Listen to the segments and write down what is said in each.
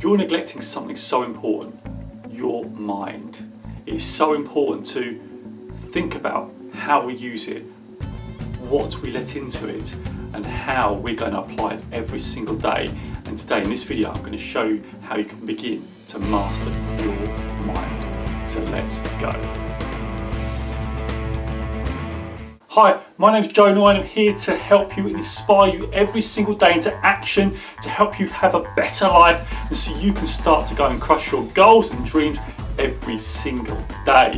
you're neglecting something so important, your mind. It is so important to think about how we use it, what we let into it, and how we're going to apply it every single day. And today in this video, I'm going to show you how you can begin to master your mind. So let's go. Hi, my name's Joe Noya and I'm here to help you and inspire you every single day into action to help you have a better life and so you can start to go and crush your goals and dreams every single day.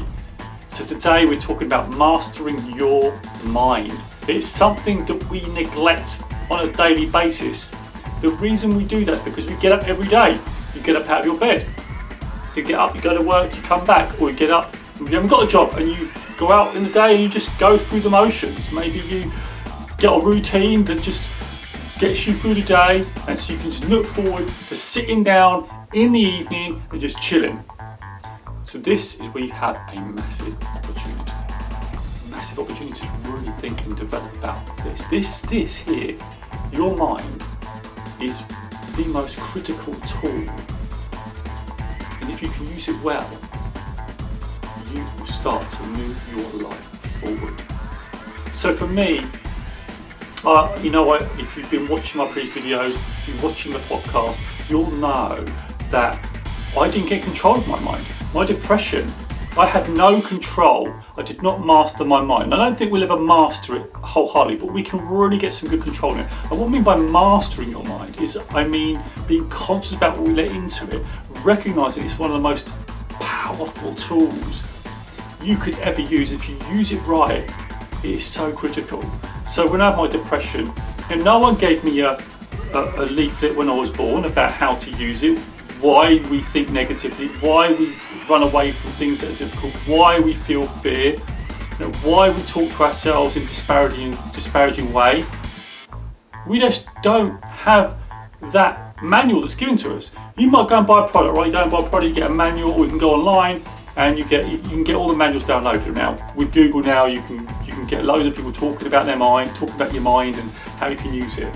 So today we're talking about mastering your mind. It's something that we neglect on a daily basis. The reason we do that is because we get up every day. You get up out of your bed. You get up, you go to work, you come back, or you get up, you haven't got a job and you go out in the day and you just go through the motions. Maybe you get a routine that just gets you through the day and so you can just look forward to sitting down in the evening and just chilling. So this is where you have a massive opportunity. A massive opportunity to really think and develop about this. This here, your mind, is the most critical tool. And if you can use it well, you will start to move your life forward. So for me, you know what, if you've been watching my previous videos, if you're watching the podcast, you'll know that I didn't get control of my mind. My depression, I had no control. I did not master my mind. I don't think we'll ever master it wholeheartedly, but we can really get some good control in it. And what I mean by mastering your mind is, I mean being conscious about what we let into it, recognizing it's one of the most powerful tools you could ever use. If you use it right, it is so critical. So when I had my depression, and no one gave me a leaflet when I was born about how to use it, why we think negatively, why we run away from things that are difficult, why we feel fear, why we talk to ourselves in disparaging way. We just don't have that manual that's given to us. You might go and buy a product, right? You go and buy a product, you get a manual, or you can go online and you can get all the manuals downloaded now. With Google now, you can get loads of people talking about their mind, talking about your mind and how you can use it.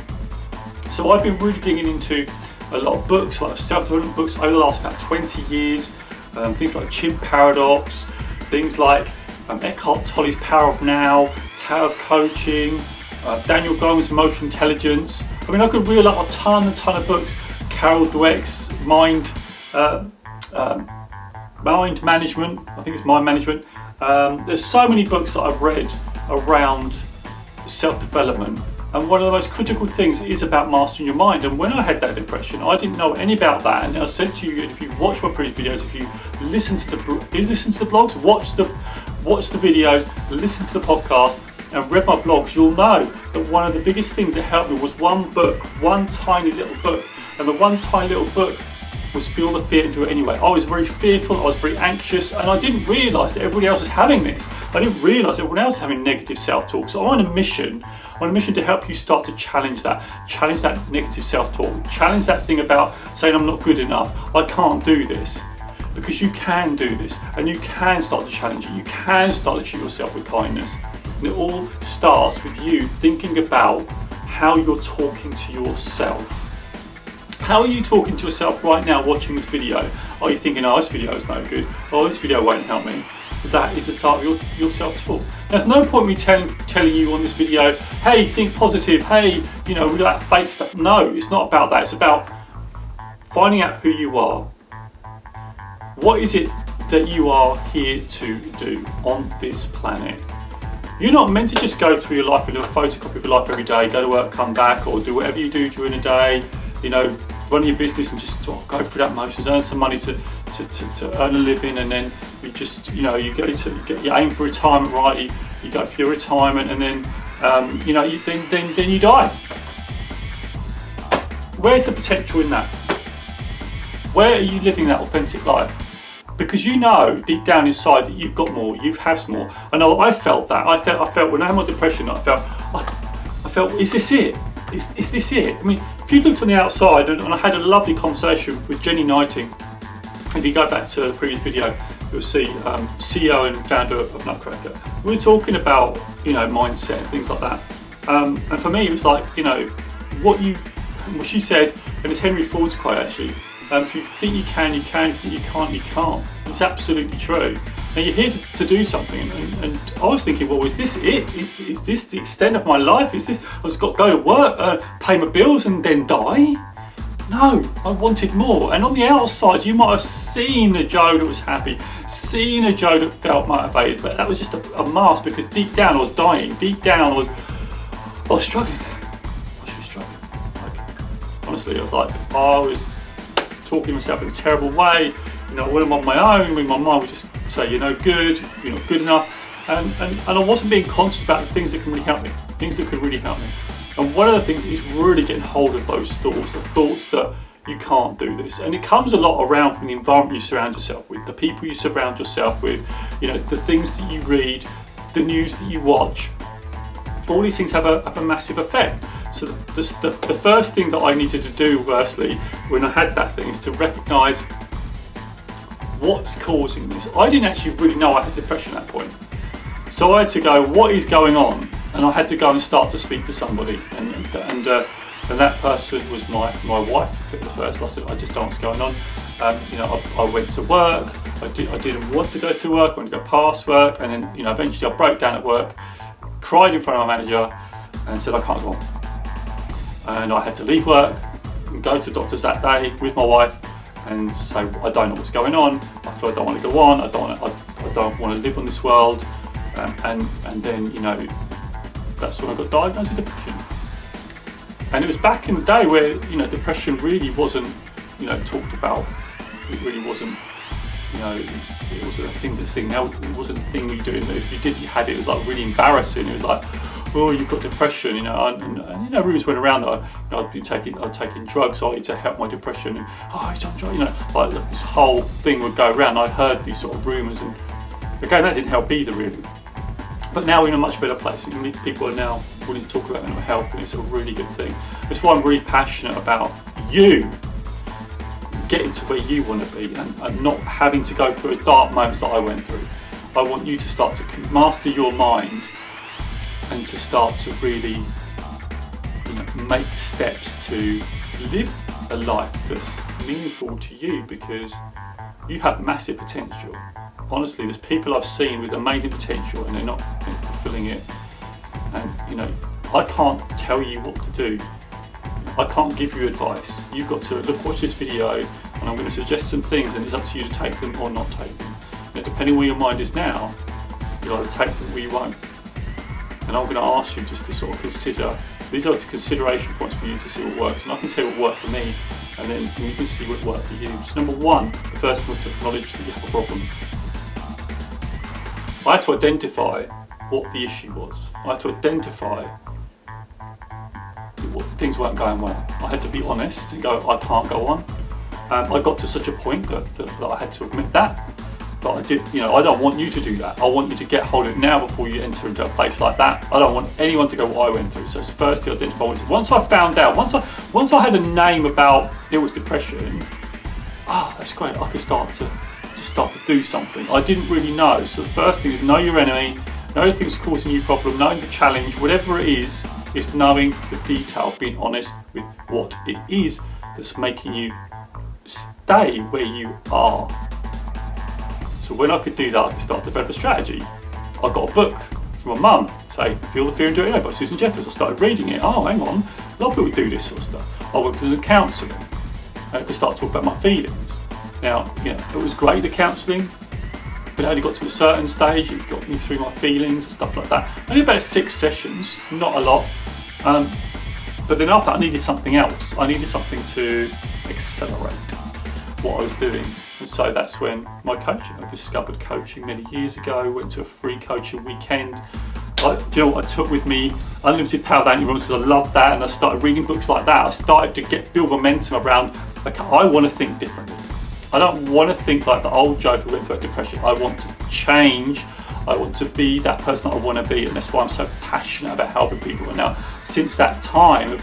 So I've been really digging into a lot of books, like self-development books, over the last about 20 years. Things like Chimp Paradox, things like Eckhart Tolle's Power of Now, Tower of Coaching, Daniel Goleman's Emotional Intelligence. I mean, I could reel up a ton of books. Carol Dweck's Mind Management, I think it's Mind Management. There's so many books that I've read around self-development, and one of the most critical things is about mastering your mind. And when I had that depression, I didn't know any about that, and I said to you, if you watch my previous videos, if you listen to the blogs, watch the videos, listen to the podcast and read my blogs, you'll know that one of the biggest things that helped me was one book, one tiny little book. And the one tiny little book was Feel the Fear and Do It Anyway. I was very fearful, I was very anxious, and I didn't realise that everybody else was having this. I didn't realise everyone else was having negative self-talk. So I'm on a mission to help you start to challenge that negative self-talk, challenge that thing about saying I'm not good enough, I can't do this. Because you can do this, and you can start to challenge it, you can start to treat yourself with kindness. And it all starts with you thinking about how you're talking to yourself. How are you talking to yourself right now watching this video? Are you thinking, oh, this video is no good, oh, this video won't help me? That is the start of your self-talk. There's no point me telling you on this video, hey, think positive, hey, we like that fake stuff. No, it's not about that. It's about finding out who you are. What is it that you are here to do on this planet? You're not meant to just go through your life with a photocopy of your life every day, go to work, come back, or do whatever you do during the day, run your business and just go through that motions, earn some money to earn a living, and then you just, you aim for retirement, right? You go for your retirement, and then, then you die. Where's the potential in that? Where are you living that authentic life? Because you know deep down inside that you've got more, you have more. I know I felt that. I felt when I had my depression, I felt, is this it? Is this it? I mean, if you looked on the outside, and I had a lovely conversation with Jenny Knighting. If you go back to the previous video, you'll see CEO and founder of Nutcracker. We were talking about mindset and things like that. And for me, it was like what she said, and it's Henry Ford's quote actually. If you think you can, you can. If you think you can't, you can't. It's absolutely true. Now you're here to do something, and I was thinking, well, is this it? Is this the extent of my life? Is this, I've just got to go to work, pay my bills and then die? No, I wanted more. And on the outside, you might have seen a Joe that was happy, seen a Joe that felt motivated, but that was just a mask, because deep down I was dying. Deep down I was struggling. I was really struggling. Like, honestly, I was talking to myself in a terrible way. You know, when I'm on my own, when my mind would just say, you're no good, you're not good enough. And I wasn't being conscious about the things that can really help me, things that could really help me. And one of the things is really getting hold of those thoughts, the thoughts that you can't do this. And it comes a lot around from the environment you surround yourself with, the people you surround yourself with, you know, the things that you read, the news that you watch. All these things have a massive effect. So the first thing that I needed to do, firstly, when I had that thing, is to recognise what's causing this. I didn't actually really know I had depression at that point. So I had to go, what is going on? And I had to go and start to speak to somebody. And that person was my wife at the first. I said, I just don't know what's going on. You know, I went to work. I didn't want to go to work. I wanted to go past work. And then, you know, eventually I broke down at work, cried in front of my manager, and said I can't go on. And I had to leave work and go to the doctors that day with my wife and say, I don't know what's going on. I feel I don't want to go on. I don't want to live on this world. And then, you know, that's when I got diagnosed with depression. And it was back in the day where, you know, depression really wasn't, you know, talked about. It really wasn't, you know, it wasn't a thing that's seen. Now it wasn't a thing you do. If you did, you had it. It was like really embarrassing. It was like, oh, you've got depression, you know. And you know, rumours went around that I'd taking drugs to help my depression. And oh, he's on drugs, you know, like this whole thing would go around. I'd heard these sort of rumours, and again, that didn't help either, really. But now we're in a much better place. People are now willing to talk about mental health, and it's a really good thing. That's why I'm really passionate about you getting to where you want to be, and not having to go through the dark moments that I went through. I want you to start to master your mind and to start to really, you know, make steps to live a life that's meaningful to you, because you have massive potential. Honestly, there's people I've seen with amazing potential and they're not fulfilling it. And, you know, I can't tell you what to do. I can't give you advice. You've got to watch this video, and I'm going to suggest some things, and it's up to you to take them or not take them. You know, depending where your mind is now, you'll either take them or you won't. And I'm going to ask you just to sort of consider, these are the consideration points for you to see what works. And I can tell you what worked for me, and then you can see what worked for you. So number one, the first thing was to acknowledge that you have a problem. I had to identify what the issue was. I had to identify what things weren't going well. I had to be honest and go, I can't go on. I got to such a point that I had to admit that. But I did, you know, I don't want you to do that. I want you to get hold of it now before you enter into a place like that. I don't want anyone to go what I went through. So it's first to identify what it is. Once I found out, once I had a name about it was depression, that's great. I could start to do something. I didn't really know. So the first thing is know your enemy, know the things causing you problem, knowing the challenge, whatever it is knowing the detail, being honest with what it is that's making you stay where you are. So when I could do that, I could start to develop a strategy. I got a book from my mum, say, Feel the Fear and Do It Anyway by Susan Jeffers. I started reading it. Oh, hang on, a lot of people do this sort of stuff. I went for the counselling, and I could start to talk about my feelings. Now, you know, it was great, the counselling, but it only got to a certain stage. It got me through my feelings and stuff like that. Only about 6 sessions, not a lot. But then after, I needed something else. I needed something to accelerate what I was doing. And so that's when my coaching, I discovered coaching many years ago, went to a free coaching weekend. Do you know what I took with me? Unlimited Power Down Your Rooms, because I loved that, and I started reading books like that. I started to build momentum around, okay, I want to think differently. I don't want to think like the old Joe who went through depression. I want to change. I want to be that person that I want to be, and that's why I'm so passionate about helping people. And now, since that time,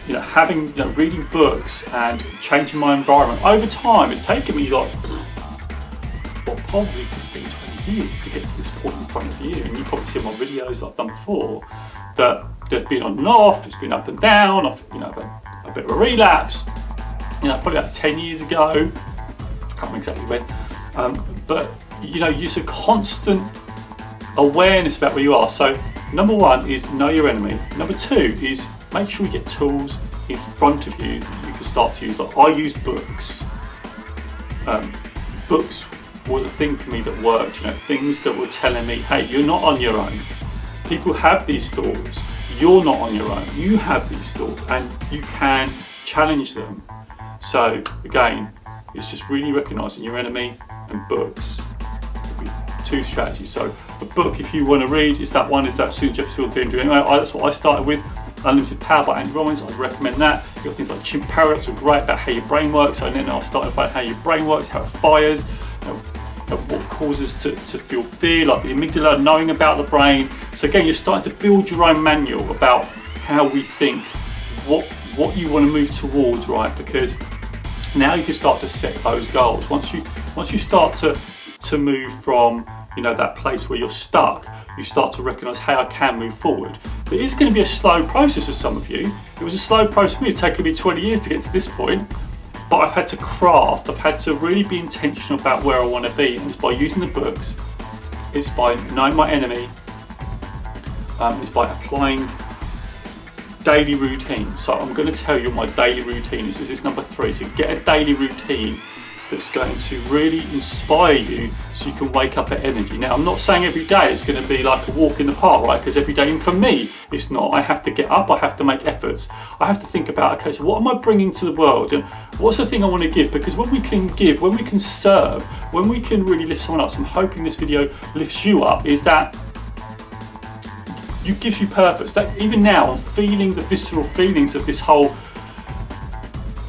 you know, reading books and changing my environment over time, it's taken me like, probably 15, 20 years to get to this point in front of you. And you probably see my videos I've done before that there's been on and off, it's been up and down. I've, you know, a bit of a relapse. probably about 10 years ago. I can't remember exactly when. But use a constant awareness about where you are. So number one is know your enemy. Number two is make sure you get tools in front of you that you can start to use. Like I used books. Books were the thing for me that worked. Things that were telling me, hey, you're not on your own. People have these thoughts. You're not on your own. You have these thoughts, and you can challenge them. So again, it's just really recognizing your enemy, and books. Two strategies. So a book, if you want to read, is that one, is that Susan Jeffers' Theory. Anyway, that's what I started with. Unlimited Power by Andy Robbins. I recommend that. You've got things like Chimp Paradox, are great about how your brain works. So then I started about how your brain works, how it fires, what causes to feel fear, like the amygdala, knowing about the brain. So again, you're starting to build your own manual about how we think, what you want to move towards, right? Because now you can start to set those goals. Once you start to move from that place where you're stuck, you start to recognise, hey, I can move forward. But it is going to be a slow process for some of you. It was a slow process for me. It's taken me 20 years to get to this point. But I've had to craft, I've had to really be intentional about where I want to be. And it's by using the books, it's by knowing my enemy, it's by applying daily routine. So I'm going to tell you what my daily routine is. This is number 3. So get a daily routine that's going to really inspire you so you can wake up at energy. Now, I'm not saying every day it's going to be like a walk in the park, right? Because every day, and for me, it's not. I have to get up, I have to make efforts. I have to think about, okay, so what am I bringing to the world? And what's the thing I want to give? Because when we can give, when we can serve, when we can really lift someone up, so I'm hoping this video lifts you up, is that it gives you purpose. That even now, I'm feeling the visceral feelings of this whole,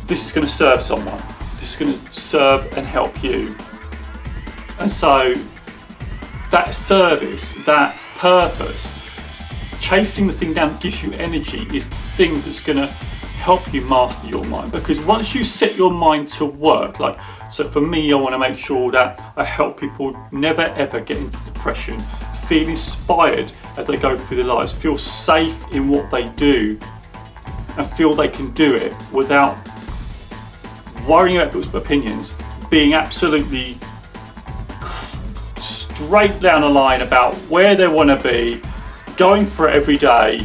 this is going to serve someone. This is going to serve and help you. And so that service, that purpose, chasing the thing down that gives you energy is the thing that's going to help you master your mind. Because once you set your mind to work, like, so for me, I want to make sure that I help people never ever get into depression, feel inspired as they go through their lives, feel safe in what they do, and feel they can do it without worrying about people's opinions, being absolutely straight down the line about where they want to be, going for it every day,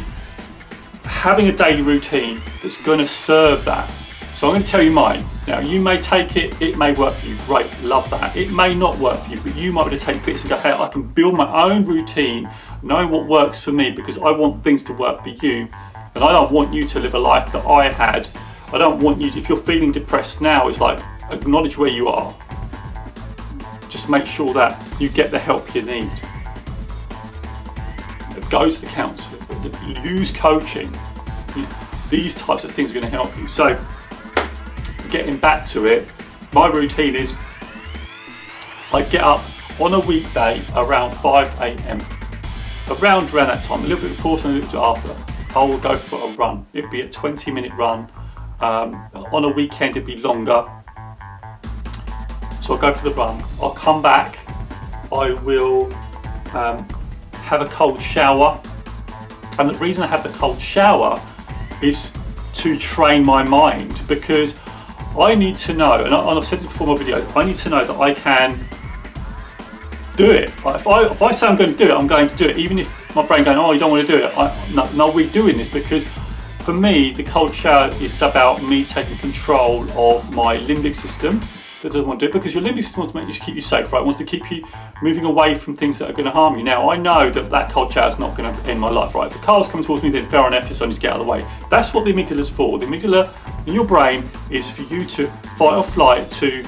having a daily routine that's going to serve that. So I'm going to tell you mine. Now, you may take it, it may work for you, great, love that. It may not work for you, but you might be able to take bits and go, hey, I can build my own routine, knowing what works for me, because I want things to work for you, and I don't want you to live a life that I had. I don't want you, if you're feeling depressed now, it's like, acknowledge where you are. Just make sure that you get the help you need. Go to the counsellor, use coaching. These types of things are going to help you. So, getting back to it, my routine is I get up on a weekday around 5 a.m. Around that time, a little bit before, a little bit after, I will go for a run. It'd be a 20-minute run. On a weekend it'd be longer, so I'll go for the run. I'll come back, I will have a cold shower, and the reason I have the cold shower is to train my mind, because I need to know, and I've said this before in my video, I need to know that I can do it. If I say I'm going to do it, I'm going to do it, even if my brain going, oh, you don't want to do it. No, we're doing this, because for me, the cold shower is about me taking control of my limbic system. That doesn't want to do it, because your limbic system wants to keep you safe, right? It wants to keep you moving away from things that are going to harm you. Now, I know that cold shower is not going to end my life, right? If the car's coming towards me, then fair enough, so I need to get out of the way. That's what the amygdala is for. The amygdala in your brain is for you to fight or flight, to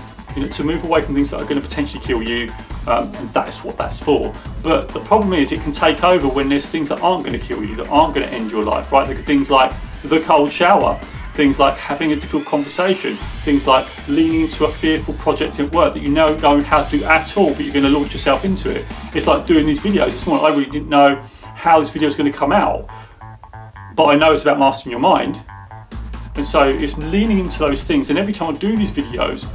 move away from things that are going to potentially kill you, and that's what that's for. But the problem is, it can take over when there's things that aren't going to kill you, that aren't going to end your life, right? Things like the cold shower, things like having a difficult conversation, things like leaning into a fearful project at work that you don't know how to do at all, but you're going to launch yourself into it. It's like doing these videos this morning. I really didn't know how this video is going to come out, but I know it's about mastering your mind. And so it's leaning into those things, and every time I do these videos,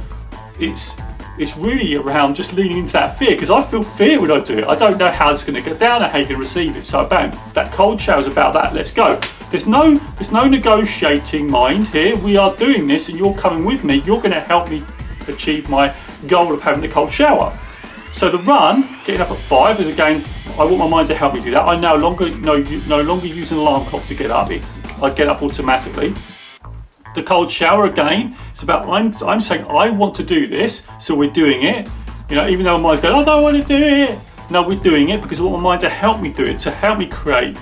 it's really around just leaning into that fear, because I feel fear when I do it. I don't know how it's going to go down or how you can receive it. So bam, that cold shower is about that. Let's go. there's no negotiating mind here. We are doing this and you're coming with me. You're going to help me achieve my goal of having the cold shower. So the run, getting up at 5 is again, I want my mind to help me do that. I no longer use an alarm clock to get up. I get up automatically. The cold shower again, it's about I'm saying I want to do this, so we're doing it. You know, even though my mind's going, I don't want to do it. No, we're doing it because I want my mind to help me do it, to help me create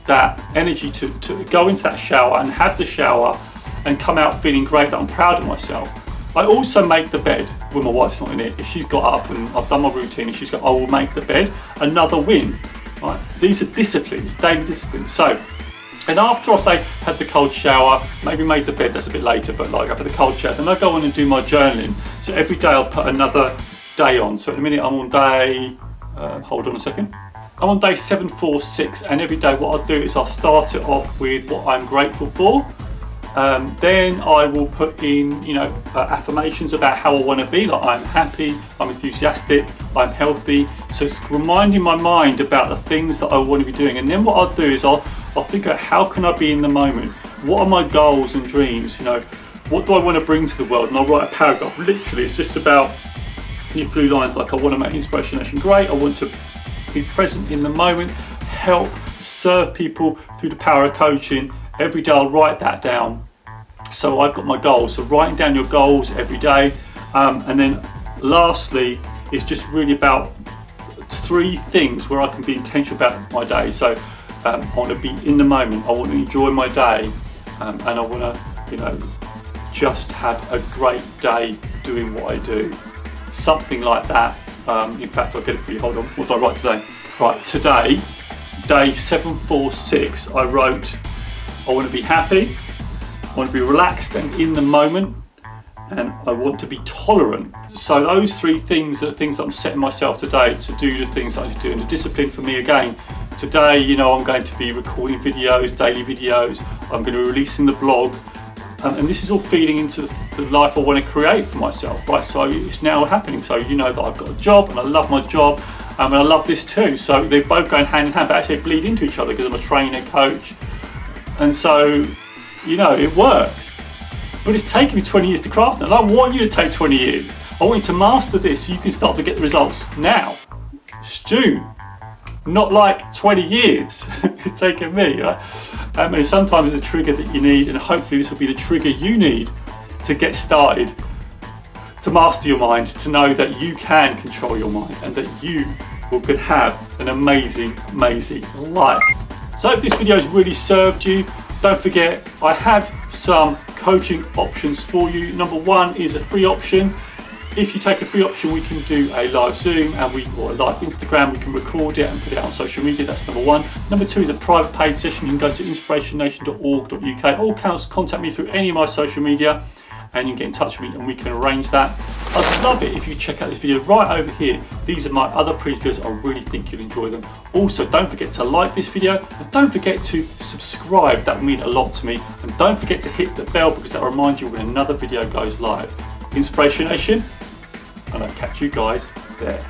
that energy to go into that shower and have the shower and come out feeling great, that I'm proud of myself. I also make the bed when my wife's not in it. If she's got up and I've done my routine and she's got, I will make the bed, another win. Right? These are disciplines, daily disciplines. So, and after I've had the cold shower, maybe made the bed, that's a bit later, but like I've had the cold shower, then I go on and do my journaling. So every day I'll put another day on. So at the minute I'm on day, hold on a second. I'm on day 746, and every day what I'll do is I'll start it off with what I'm grateful for. Then I will put in, affirmations about how I want to be, like I'm happy, I'm enthusiastic, I'm healthy. So it's reminding my mind about the things that I want to be doing. And then what I'll do is I'll think about how can I be in the moment? What are my goals and dreams? What do I want to bring to the world? And I'll write a paragraph. Literally, it's just about your blue lines, like I want to make InspirationNation great. I want to be present in the moment, help, serve people through the power of coaching. Every day I'll write that down. So I've got my goals. So writing down your goals every day. And then lastly, it's just really about 3 things where I can be intentional about my day. So I want to be in the moment. I want to enjoy my day. And I want to, just have a great day doing what I do. Something like that. In fact, I'll get it for you. Hold on. What did I write today? Right, today, day 746, I wrote, I want to be happy, I want to be relaxed and in the moment, and I want to be tolerant. So those 3 things are things that I'm setting myself today to do the things that I need to do. And the discipline for me again, today, I'm going to be recording videos, daily videos, I'm going to be releasing the blog, and this is all feeding into the life I want to create for myself, right? So it's now happening. So that I've got a job and I love my job, and I love this too. So they're both going hand in hand, but actually they bleed into each other because I'm a trainer, coach, and so it works. But it's taken me 20 years to craft it, and I want you to take 20 years. I want you to master this so you can start to get the results now. It's June. Not like 20 years it's taken me, right? And sometimes it's a trigger that you need, and hopefully this will be the trigger you need to get started, to master your mind, to know that you can control your mind and that you could have an amazing, amazing life. So if this video has really served you, don't forget I have some coaching options for you. Number 1 is a free option. If you take a free option, we can do a live Zoom or a live Instagram. We can record it and put it out on social media. That's number 1. Number 2 is a private paid session. You can go to inspirationnation.org.uk or contact me through any of my social media, and you can get in touch with me and we can arrange that. I'd love it if you check out this video right over here. These are my other previous videos. I really think you'll enjoy them. Also, don't forget to like this video, and don't forget to subscribe. That would mean a lot to me. And don't forget to hit the bell, because that will remind you when another video goes live. Inspiration Nation, and I'll catch you guys there.